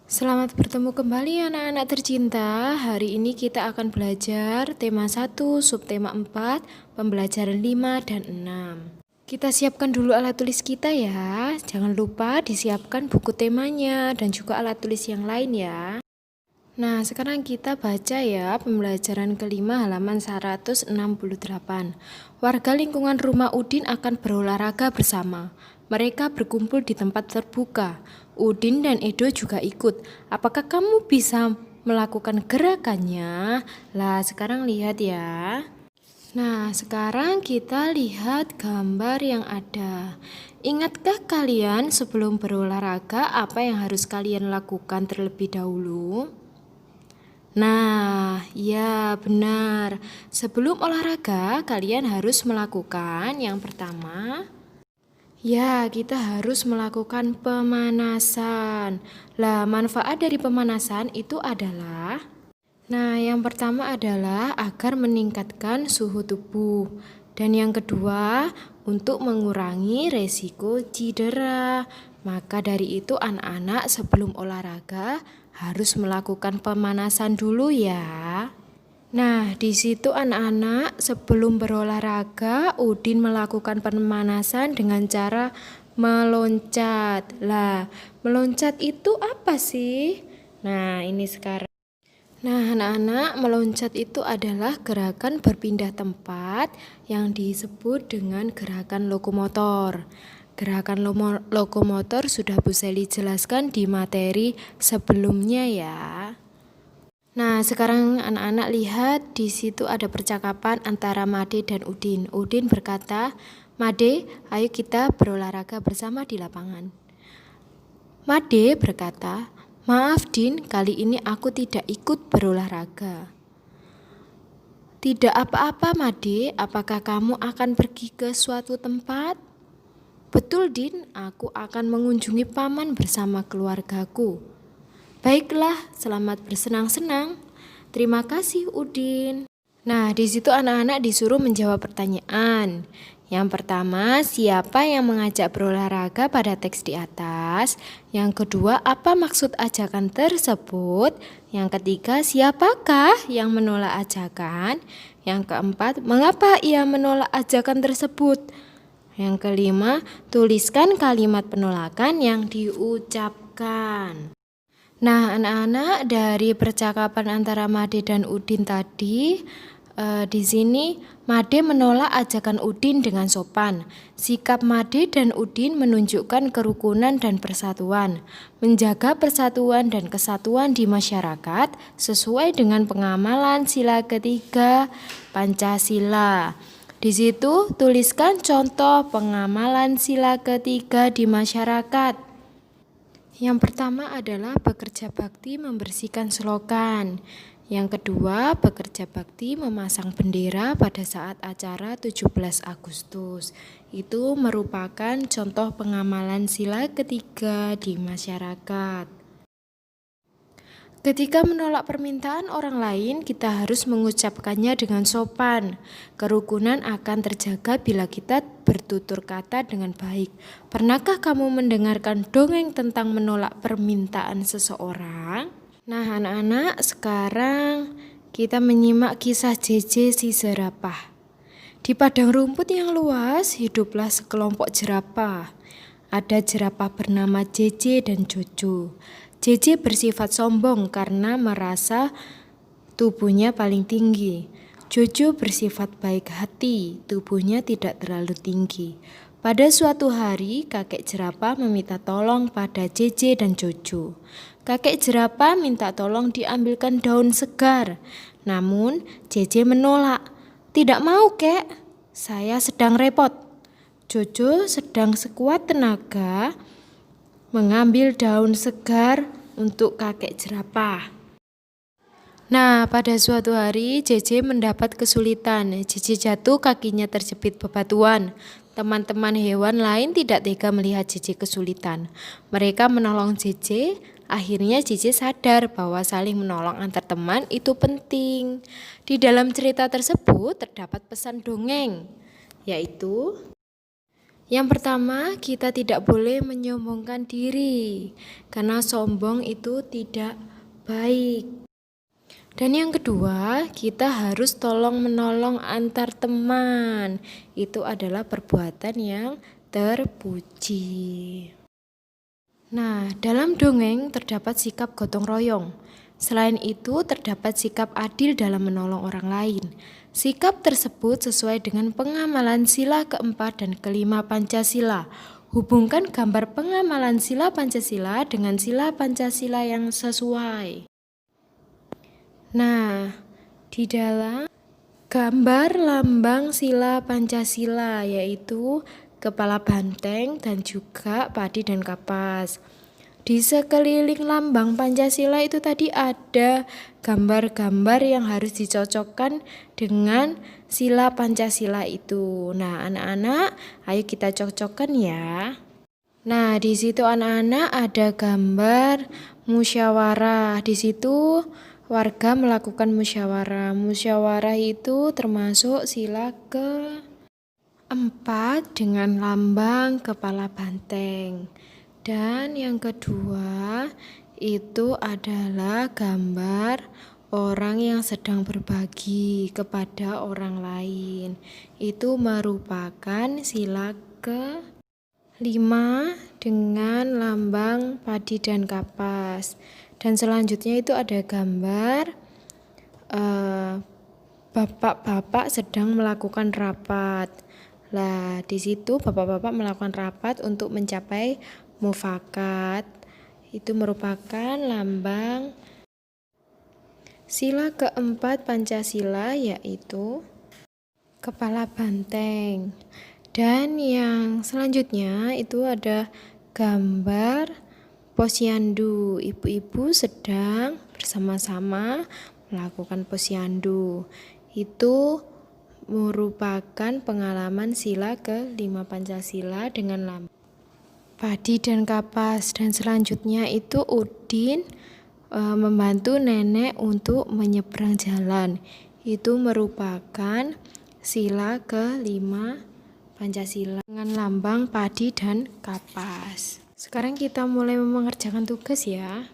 Selamat bertemu kembali anak-anak tercinta. Hari ini kita akan belajar tema 1, subtema 4, pembelajaran 5 dan 6. Kita siapkan dulu alat tulis kita ya. Jangan lupa disiapkan buku temanya dan juga alat tulis yang lain ya. Nah, sekarang kita baca ya pembelajaran kelima halaman 168. Warga lingkungan rumah Udin akan berolahraga bersama. Mereka berkumpul di tempat terbuka. Udin dan Edo juga ikut. Apakah kamu bisa melakukan gerakannya? Lah, sekarang lihat ya. Nah, sekarang kita lihat gambar yang ada. Ingatkah kalian sebelum berolahraga apa yang harus kalian lakukan terlebih dahulu? Nah, ya benar. Sebelum olahraga, kalian harus melakukan yang pertama. Ya, kita harus melakukan pemanasan. Lah, manfaat dari pemanasan itu adalah yang pertama adalah agar meningkatkan suhu tubuh. Dan yang kedua, untuk mengurangi resiko cedera. Maka dari itu anak-anak sebelum olahraga harus melakukan pemanasan dulu ya. Nah, di situ anak-anak sebelum berolahraga, Udin melakukan pemanasan dengan cara meloncat. Lah, meloncat itu apa sih? Nah, ini sekarang. Nah, anak-anak, meloncat itu adalah gerakan berpindah tempat yang disebut dengan gerakan lokomotor. Gerakan lokomotor sudah Bu Seli jelaskan di materi sebelumnya ya. Nah, sekarang anak-anak lihat di situ ada percakapan antara Made dan Udin. Udin berkata, "Made, ayo kita berolahraga bersama di lapangan." Made berkata, "Maaf Din, kali ini aku tidak ikut berolahraga." "Tidak apa-apa Made, apakah kamu akan pergi ke suatu tempat?" "Betul Din, aku akan mengunjungi paman bersama keluargaku." "Baiklah, selamat bersenang-senang." "Terima kasih Udin." Nah, di situ anak-anak disuruh menjawab pertanyaan. Yang pertama, siapa yang mengajak berolahraga pada teks di atas? Yang kedua, apa maksud ajakan tersebut? Yang ketiga, siapakah yang menolak ajakan? Yang keempat, mengapa ia menolak ajakan tersebut? Yang kelima, tuliskan kalimat penolakan yang diucapkan. Nah, anak-anak, dari percakapan antara Made dan Udin tadi, di sini Made menolak ajakan Udin dengan sopan. Sikap Made dan Udin menunjukkan kerukunan dan persatuan, menjaga persatuan dan kesatuan di masyarakat sesuai dengan pengamalan sila ketiga Pancasila. Di situ tuliskan contoh pengamalan sila ketiga di masyarakat. Yang pertama adalah bekerja bakti membersihkan selokan. Yang kedua, bekerja bakti memasang bendera pada saat acara 17 Agustus. Itu merupakan contoh pengamalan sila ketiga di masyarakat. Ketika menolak permintaan orang lain, kita harus mengucapkannya dengan sopan. Kerukunan akan terjaga bila kita bertutur kata dengan baik. Pernahkah kamu mendengarkan dongeng tentang menolak permintaan seseorang? Nah, anak-anak, sekarang kita menyimak kisah JJ si jerapah. Di padang rumput yang luas, hiduplah sekelompok jerapah. Ada jerapah bernama JJ dan Jojo. JJ bersifat sombong karena merasa tubuhnya paling tinggi. Jojo bersifat baik hati, tubuhnya tidak terlalu tinggi. Pada suatu hari, kakek jerapah meminta tolong pada JJ dan Jojo. Kakek jerapah minta tolong diambilkan daun segar. Namun, JJ menolak. "Tidak mau, Kek. Saya sedang repot." Jojo sedang sekuat tenaga mengambil daun segar untuk kakek jerapah. Nah, pada suatu hari JJ mendapat kesulitan. JJ jatuh, kakinya terjepit bebatuan. Teman-teman hewan lain tidak tega melihat JJ kesulitan. Mereka menolong JJ. Akhirnya JJ sadar bahwa saling menolong antar teman itu penting. Di dalam cerita tersebut terdapat pesan dongeng, yaitu Yang pertama, kita tidak boleh menyombongkan diri, karena sombong itu tidak baik. Dan yang kedua, kita harus tolong-menolong antar teman. Itu adalah perbuatan yang terpuji. Nah, dalam dongeng terdapat sikap gotong royong. Selain itu, terdapat sikap adil dalam menolong orang lain. Sikap tersebut sesuai dengan pengamalan sila keempat dan kelima Pancasila. Hubungkan gambar pengamalan sila Pancasila dengan sila Pancasila yang sesuai. Nah, di dalam gambar lambang sila Pancasila yaitu kepala banteng dan juga padi dan kapas. Di sekeliling lambang Pancasila itu tadi ada gambar-gambar yang harus dicocokkan dengan sila Pancasila itu. Nah, anak-anak, ayo kita cocokkan ya. Nah, di situ anak-anak ada gambar musyawarah. Di situ warga melakukan musyawarah. Musyawarah itu termasuk sila ke-4 dengan lambang kepala banteng. Dan yang kedua itu adalah gambar orang yang sedang berbagi kepada orang lain. Itu merupakan sila ke-5 dengan lambang padi dan kapas. Dan selanjutnya itu ada gambar bapak-bapak sedang melakukan rapat. Lah, di situ bapak-bapak melakukan rapat untuk mencapai mufakat. Itu merupakan lambang sila keempat Pancasila yaitu kepala banteng. Dan yang selanjutnya itu ada gambar posyandu. Ibu-ibu sedang bersama-sama melakukan posyandu. Itu merupakan pengalaman sila ke-5 Pancasila dengan lambang padi dan kapas. Dan selanjutnya itu Udin membantu nenek untuk menyeberang jalan. Itu merupakan sila ke-5 Pancasila dengan lambang padi dan kapas. Sekarang kita mulai mengerjakan tugas ya.